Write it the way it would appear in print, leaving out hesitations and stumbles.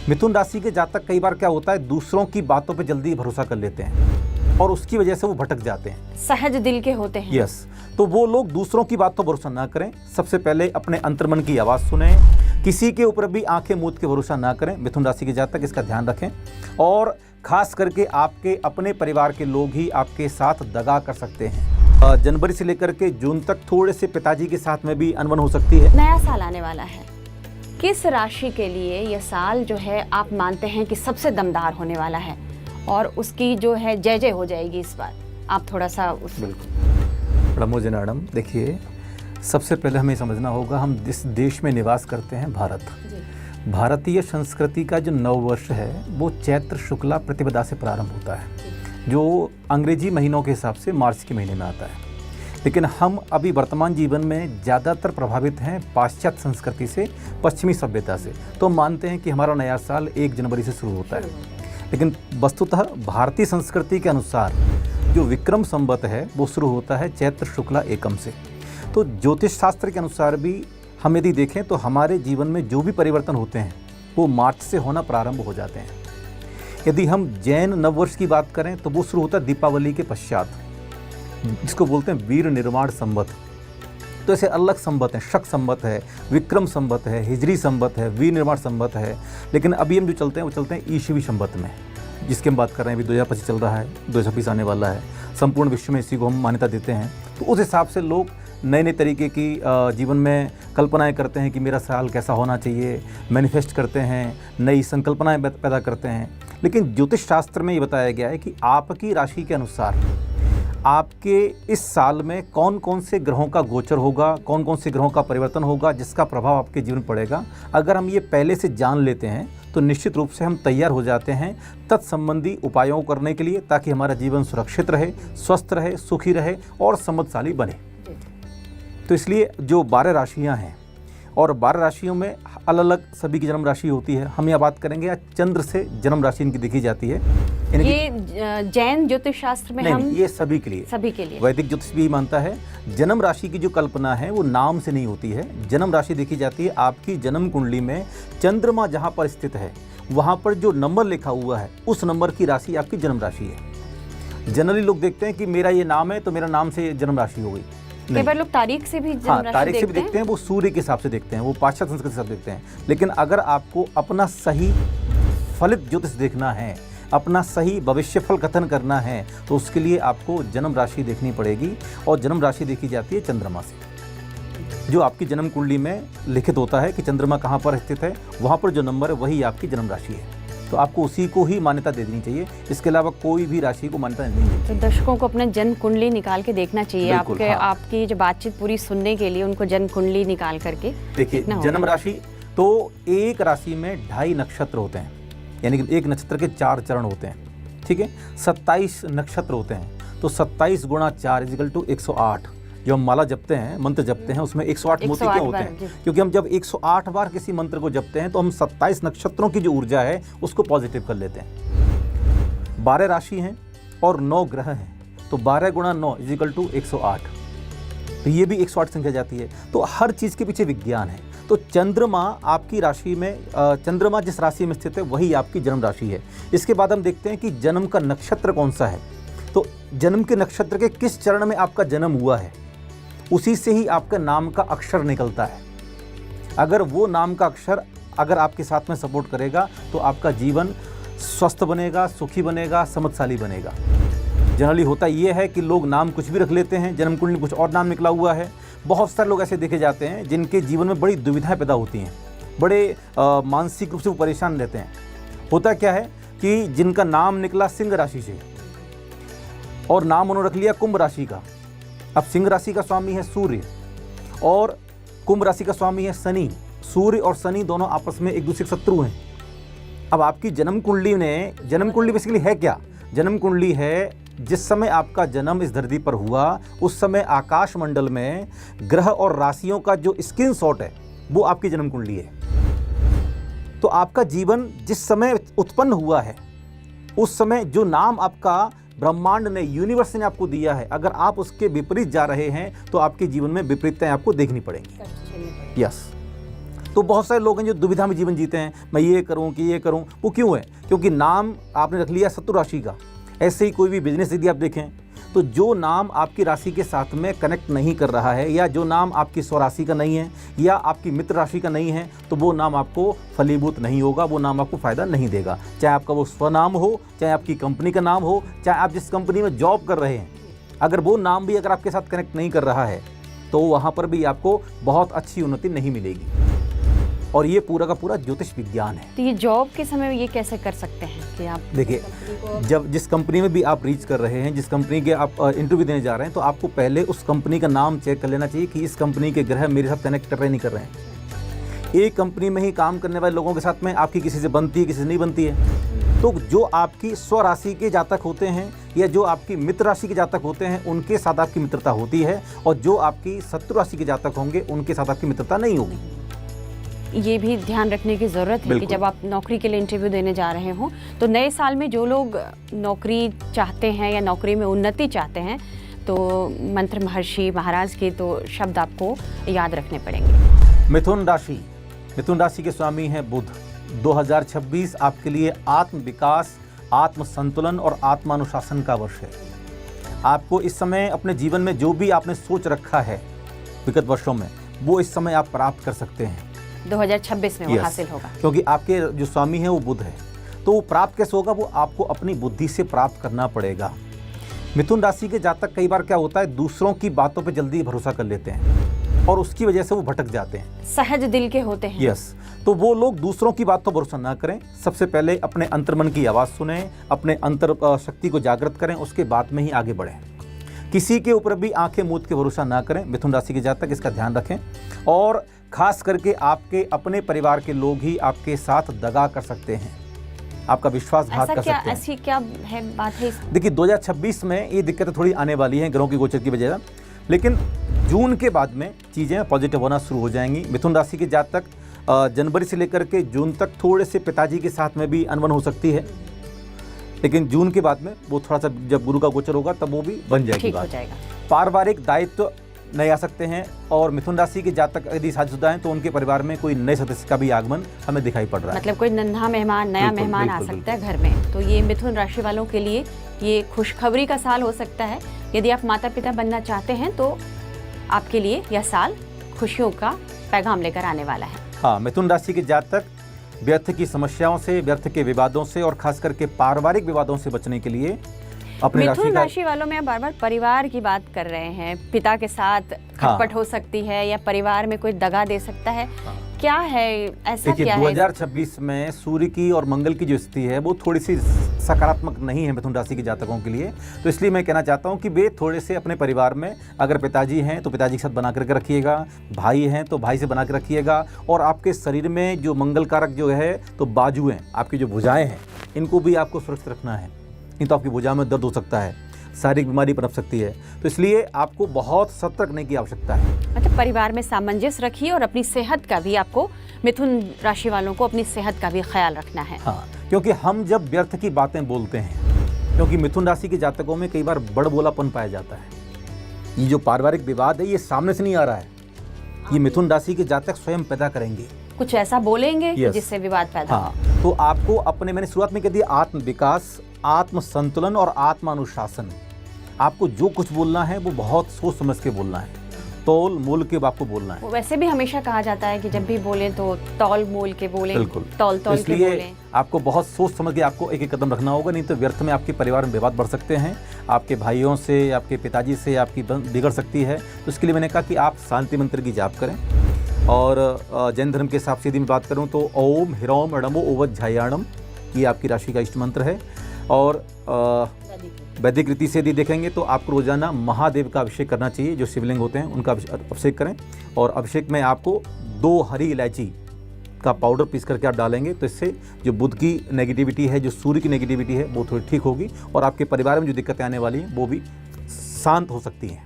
मिथुन राशि के जातक कई बार क्या होता है, दूसरों की बातों पे जल्दी भरोसा कर लेते हैं और उसकी वजह से वो भटक जाते हैं। सहज दिल के होते हैं। यस, तो वो लोग दूसरों की बात पर भरोसा ना करें, सबसे पहले अपने अंतर्मन की आवाज़ सुने। किसी के ऊपर भी आंखें मूंद के भरोसा ना करें। मिथुन राशि के जातक इसका ध्यान रखें। और खास करके आपके अपने परिवार के लोग ही आपके साथ दगा कर सकते हैं। जनवरी से लेकर के जून तक थोड़े से पिताजी के साथ में भी अनबन हो सकती है। नया साल आने वाला है, किस राशि के लिए यह साल जो है आप मानते हैं कि सबसे दमदार होने वाला है और उसकी जो है जय जय हो जाएगी इस बार? आप थोड़ा सा उस बिल्कुल प्रमोद मैडम, देखिए सबसे पहले हमें समझना होगा हम जिस देश में निवास करते हैं, भारत, भारतीय संस्कृति का जो नववर्ष है वो चैत्र शुक्ला प्रतिपदा से प्रारंभ होता है, जो अंग्रेजी महीनों के हिसाब से मार्च के महीने में आता है। लेकिन हम अभी वर्तमान जीवन में ज़्यादातर प्रभावित हैं पाश्चात्य संस्कृति से, पश्चिमी सभ्यता से, तो हम मानते हैं कि हमारा नया साल 1 जनवरी से शुरू होता है। लेकिन वस्तुतः भारतीय संस्कृति के अनुसार जो विक्रम संवत है वो शुरू होता है चैत्र शुक्ला एकम से। तो ज्योतिष शास्त्र के अनुसार भी हम यदि देखें तो हमारे जीवन में जो भी परिवर्तन होते हैं वो मार्च से होना प्रारंभ हो जाते हैं। यदि हम जैन नववर्ष की बात करें तो वो शुरू होता है दीपावली के पश्चात, जिसको बोलते हैं वीर निर्माण संवत। तो ऐसे अलग संवत हैं, शक संवत है, विक्रम संवत है, हिजरी संवत है, वीर निर्माण संवत है। लेकिन अभी हम जो चलते हैं वो चलते हैं ईसवी संवत में, जिसकी हम बात कर रहे हैं। अभी 2025 चल रहा है, 2026 आने वाला है। संपूर्ण विश्व में इसी को हम मान्यता देते हैं। तो उस हिसाब से लोग नए नए तरीके की जीवन में कल्पनाएं करते हैं कि मेरा साल कैसा होना चाहिए, मैनिफेस्ट करते हैं, नई संकल्पनाएं पैदा करते हैं। लेकिन ज्योतिष शास्त्र में ये बताया गया है कि आपकी राशि के अनुसार आपके इस साल में कौन कौन से ग्रहों का गोचर होगा, कौन कौन से ग्रहों का परिवर्तन होगा, जिसका प्रभाव आपके जीवन पड़ेगा। अगर हम ये पहले से जान लेते हैं तो निश्चित रूप से हम तैयार हो जाते हैं तत्संबंधी उपायों करने के लिए, ताकि हमारा जीवन सुरक्षित रहे, स्वस्थ रहे, सुखी रहे और समृद्धशाली बने। तो इसलिए जो 12 राशियां हैं और 12 राशियों में अलग अलग सभी की जन्म राशि होती है। हम यह बात करेंगे आज चंद्र से जन्म राशि इनकी देखी जाती है। ये जैन ज्योतिष शास्त्र में नहीं, ये सभी के लिए वैदिक ज्योतिष भी मानता है। जन्म राशि की जो कल्पना है वो नाम से नहीं होती है। जन्म राशि देखी जाती है आपकी जन्म कुंडली में चंद्रमा जहाँ पर स्थित है वहाँ पर जो नंबर लिखा हुआ है उस नंबर की राशि आपकी जन्म राशि है। जनरली लोग देखते हैं कि मेरा ये नाम है तो मेरा नाम से जन्म राशि हो गई। कई बार लोग तारीख से भी तारीख से भी देखते हैं, वो सूर्य के हिसाब से देखते हैं, वो पाश्चात्य संस्कृति के हिसाब से देखते हैं। लेकिन अगर आपको अपना सही फलित ज्योतिष देखना है, अपना सही भविष्य फल कथन करना है, तो उसके लिए आपको जन्म राशि देखनी पड़ेगी। और जन्म राशि देखी जाती है चंद्रमा से, जो आपकी जन्म कुंडली में लिखित होता है कि चंद्रमा कहाँ पर स्थित है, वहाँ पर जो नंबर है वही आपकी जन्म राशि है। तो आपको उसी को ही मान्यता दे देनी चाहिए, इसके अलावा कोई भी राशि को मान्यता नहीं देनी चाहिए। तो दर्शकों को अपना जन्म कुंडली निकाल के देखना चाहिए। आपकी जो बातचीत पूरी सुनने के लिए उनको जन्म कुंडली निकाल करके देखिए। जन्म राशि तो एक राशि में 2.5 नक्षत्र होते हैं, यानी कि एक नक्षत्र के 4 चरण होते हैं, ठीक है। 27 नक्षत्र होते हैं, तो 27 गुणा 4 = 108। जो हम माला जपते हैं, मंत्र जपते हैं, उसमें 108 मोती क्यों होते हैं? क्योंकि हम जब 108 बार किसी मंत्र को जपते हैं तो हम 27 नक्षत्रों की जो ऊर्जा है उसको पॉजिटिव कर लेते हैं। 12 राशि हैं और 9 ग्रह हैं, तो 12 गुणा 9 = 108। तो ये भी 108 संख्या जाती है। तो हर चीज़ के पीछे विज्ञान है। तो चंद्रमा आपकी राशि में, चंद्रमा जिस राशि में स्थित है वही आपकी जन्म राशि है। इसके बाद हम देखते हैं कि जन्म का नक्षत्र कौन सा है। तो जन्म के नक्षत्र के किस चरण में आपका जन्म हुआ है उसी से ही आपका नाम का अक्षर निकलता है। अगर वो नाम का अक्षर अगर आपके साथ में सपोर्ट करेगा तो आपका जीवन स्वस्थ बनेगा, सुखी बनेगा, समृद्धशाली बनेगा। जनरली होता ये है कि लोग नाम कुछ भी रख लेते हैं, जन्म कुंडली कुछ और नाम निकला हुआ है। बहुत सारे लोग ऐसे देखे जाते हैं जिनके जीवन में बड़ी दुविधाएं पैदा होती हैं, बड़े मानसिक रूप से वो परेशान रहते हैं। होता क्या है कि जिनका नाम निकला सिंह राशि से और नाम उन्होंने रख लिया कुंभ राशि का। अब सिंह राशि का स्वामी है सूर्य और कुंभ राशि का स्वामी है शनि। सूर्य और शनि दोनों आपस में एक दूसरे के शत्रु हैं। अब आपकी जन्म कुंडली बेसिकली है क्या? जन्म कुंडली है जिस समय आपका जन्म इस धरती पर हुआ उस समय आकाश मंडल में ग्रह और राशियों का जो स्क्रीनशॉट है वो आपकी जन्म कुंडली है। तो आपका जीवन जिस समय उत्पन्न हुआ है उस समय जो नाम आपका ब्रह्मांड ने, यूनिवर्स ने आपको दिया है, अगर आप उसके विपरीत जा रहे हैं तो आपके जीवन में विपरीतताएं आपको देखनी पड़ेंगी। यस। तो बहुत सारे लोग हैं जो दुविधा में जीवन जीते हैं, मैं ये करूं कि ये करूं। वो क्यों है? क्योंकि नाम आपने रख लिया शत्रु राशि का। ऐसे ही कोई भी बिजनेस यदि आप देखें तो जो नाम आपकी राशि के साथ में कनेक्ट नहीं कर रहा है, या जो नाम आपकी स्वराशि का नहीं है या आपकी मित्र राशि का नहीं है, तो वो नाम आपको फलीभूत नहीं होगा, वो नाम आपको फ़ायदा नहीं देगा। चाहे आपका वो स्वनाम हो, चाहे आपकी कंपनी का नाम हो, चाहे आप जिस कंपनी में जॉब कर रहे हैं, अगर वो नाम भी अगर आपके साथ कनेक्ट नहीं कर रहा है तो वहाँ पर भी आपको बहुत अच्छी उन्नति नहीं मिलेगी। और ये पूरा का पूरा ज्योतिष विज्ञान है। तो ये जॉब के समय ये कैसे कर सकते हैं कि आप देखिए, जब जिस कंपनी में भी आप रीच कर रहे हैं, जिस कंपनी के आप इंटरव्यू देने जा रहे हैं, तो आपको पहले उस कंपनी का नाम चेक कर लेना चाहिए कि इस कंपनी के ग्रह मेरे साथ कनेक्ट कर रहे नहीं कर रहे हैं। एक कंपनी में ही काम करने वाले लोगों के साथ में आपकी किसी से बनती है, किसी से नहीं बनती है। तो जो आपकी स्वराशि के जातक होते हैं या जो आपकी मित्र राशि के जातक होते हैं, उनके साथ आपकी मित्रता होती है, और जो आपकी शत्रु राशि के जातक होंगे उनके साथ आपकी मित्रता नहीं होगी। ये भी ध्यान रखने की ज़रूरत है कि जब आप नौकरी के लिए इंटरव्यू देने जा रहे हों, तो नए साल में जो लोग नौकरी चाहते हैं या नौकरी में उन्नति चाहते हैं, तो मंत्र महर्षि महाराज के तो शब्द आपको याद रखने पड़ेंगे। मिथुन राशि के स्वामी हैं बुध। 2026 आपके लिए आत्म विकास, आत्म संतुलन और आत्मानुशासन का वर्ष है। आपको इस समय अपने जीवन में जो भी आपने सोच रखा है विगत वर्षों में, वो इस समय आप प्राप्त कर सकते हैं। 2026 में वो हासिल होगा, क्योंकि आपके जो स्वामी है वो बुध है। तो वो प्राप्त कैसे होगा? वो आपको अपनी बुद्धि से प्राप्त करना पड़ेगा। मिथुन राशि के जातक कई बार क्या होता है, दूसरों की बातों पे जल्दी भरोसा कर लेते हैं और उसकी वजह से वो भटक जाते हैं। सहज दिल के होते हैं। यस, तो वो लोग दूसरों की बात पर भरोसा ना करें। सबसे पहले अपने अंतर्मन की आवाज़ सुने, अपने अंतर शक्ति को जागृत करें, उसके बाद में ही आगे बढ़ें। किसी के ऊपर भी आंखें मूंद के भरोसा ना करें। मिथुन राशि के जातक इसका ध्यान रखें। और खास करके आपके अपने परिवार के लोग ही आपके साथ दगा कर सकते हैं, आपका विश्वासघात कर सकते हैं। ऐसी क्या है बात है? देखिए, 2026 में ये दिक्कतें थोड़ी आने वाली हैं ग्रहों की गोचर की वजह से, लेकिन जून के बाद में चीज़ें पॉजिटिव होना शुरू हो जाएंगी। मिथुन राशि के जातक जनवरी से लेकर के जून तक थोड़े से पिताजी के साथ में भी अनबन हो सकती है, लेकिन जून के बाद में वो थोड़ा सा जब गुरु का गोचर होगा तब वो भी बन जाएगी बात। पारिवारिक दायित्व नए आ सकते हैं। और मिथुन राशि के जातक यदि शादीशुदा हैं तो उनके परिवार में कोई नए सदस्य का भी आगमन हमें दिखाई पड़ रहा है। मतलब कोई नन्हा मेहमान, नया मेहमान आ सकता है घर में। तो ये मिथुन राशि वालों के लिए ये खुशखबरी का साल हो सकता है। यदि आप माता पिता बनना चाहते हैं तो आपके लिए यह साल खुशियों का पैगाम लेकर आने वाला है। हाँ, मिथुन राशि के जातक व्यर्थ की समस्याओं से, व्यर्थ के विवादों से और खास करके पारिवारिक विवादों से बचने के लिए अपने मिथुन राशि वालों में बार बार परिवार की बात कर रहे हैं। पिता के साथ खटपट हो सकती है या परिवार में कोई दगा दे सकता है। क्या है ऐसा? क्या है 2026 में सूर्य की और मंगल की जो स्थिति है वो थोड़ी सी सकारात्मक नहीं है मिथुन राशि के जातकों के लिए। तो इसलिए मैं कहना चाहता हूं कि वे थोड़े से अपने परिवार में, अगर पिताजी हैं तो पिताजी के साथ बना करके रखिएगा, भाई हैं तो भाई से बना के रखिएगा। और आपके शरीर में जो मंगल कारक जो है, तो बाजुएं, आपकी जो भुजाएं हैं, इनको भी आपको सुरक्षित रखना है, नहीं तो आपकी भुजा में दर्द हो सकता है, शारीरिक बीमारी पनप सकती है। तो इसलिए आपको बहुत सतर्क रहने की आवश्यकता है। अच्छा, परिवार में सामंजस्य रखिए और अपनी सेहत का भी आपको, मिथुन राशि वालों को अपनी सेहत का भी ख्याल रखना है। हाँ, क्योंकि हम जब व्यर्थ की बातें बोलते हैं, क्योंकि मिथुन राशि के जातकों में कई बार बड़बोलापन पाया जाता है। ये जो पारिवारिक विवाद है ये सामने से नहीं आ रहा है, ये मिथुन राशि के जातक स्वयं पैदा करेंगे, कुछ ऐसा बोलेंगे जिससे विवाद पैदा हो। हाँ, तो आपको अपने, मैंने शुरुआत में कह दिया, आत्म विकास, आत्म संतुलन और आत्मानुशासन। आपको जो कुछ बोलना है वो बहुत सोच समझ के बोलना है, तौल मोल के आपको बोलना है। वैसे भी हमेशा कहा जाता है कि जब भी बोलें तो तौल मोल के बोलें, बिल्कुल तौल के बोलें। आपको बहुत सोच समझ के आपको एक एक कदम रखना होगा, नहीं तो व्यर्थ में आपके परिवार में विवाद बढ़ सकते हैं, आपके भाइयों से, आपके पिताजी से आपकी बिगड़ सकती है। तो इसके लिए मैंने कहा कि आप शांति मंत्र की जाप करें। और जैन धर्म के हिसाब से यदि मैं बात करूँ तो ओम ह्रौम णमो ओवज्झायाणम, ये आपकी राशि का इष्ट मंत्र है। और वैदिक रीति से यदि देखेंगे तो आपको रोजाना महादेव का अभिषेक करना चाहिए, जो शिवलिंग होते हैं उनका अभिषेक करें। और अभिषेक में आपको 2 हरी इलायची का पाउडर पीस करके आप डालेंगे, तो इससे जो बुध की नेगेटिविटी है, जो सूर्य की नेगेटिविटी है, वो थोड़ी ठीक होगी और आपके परिवार में जो दिक्कतें आने वाली हैं वो भी शांत हो सकती हैं।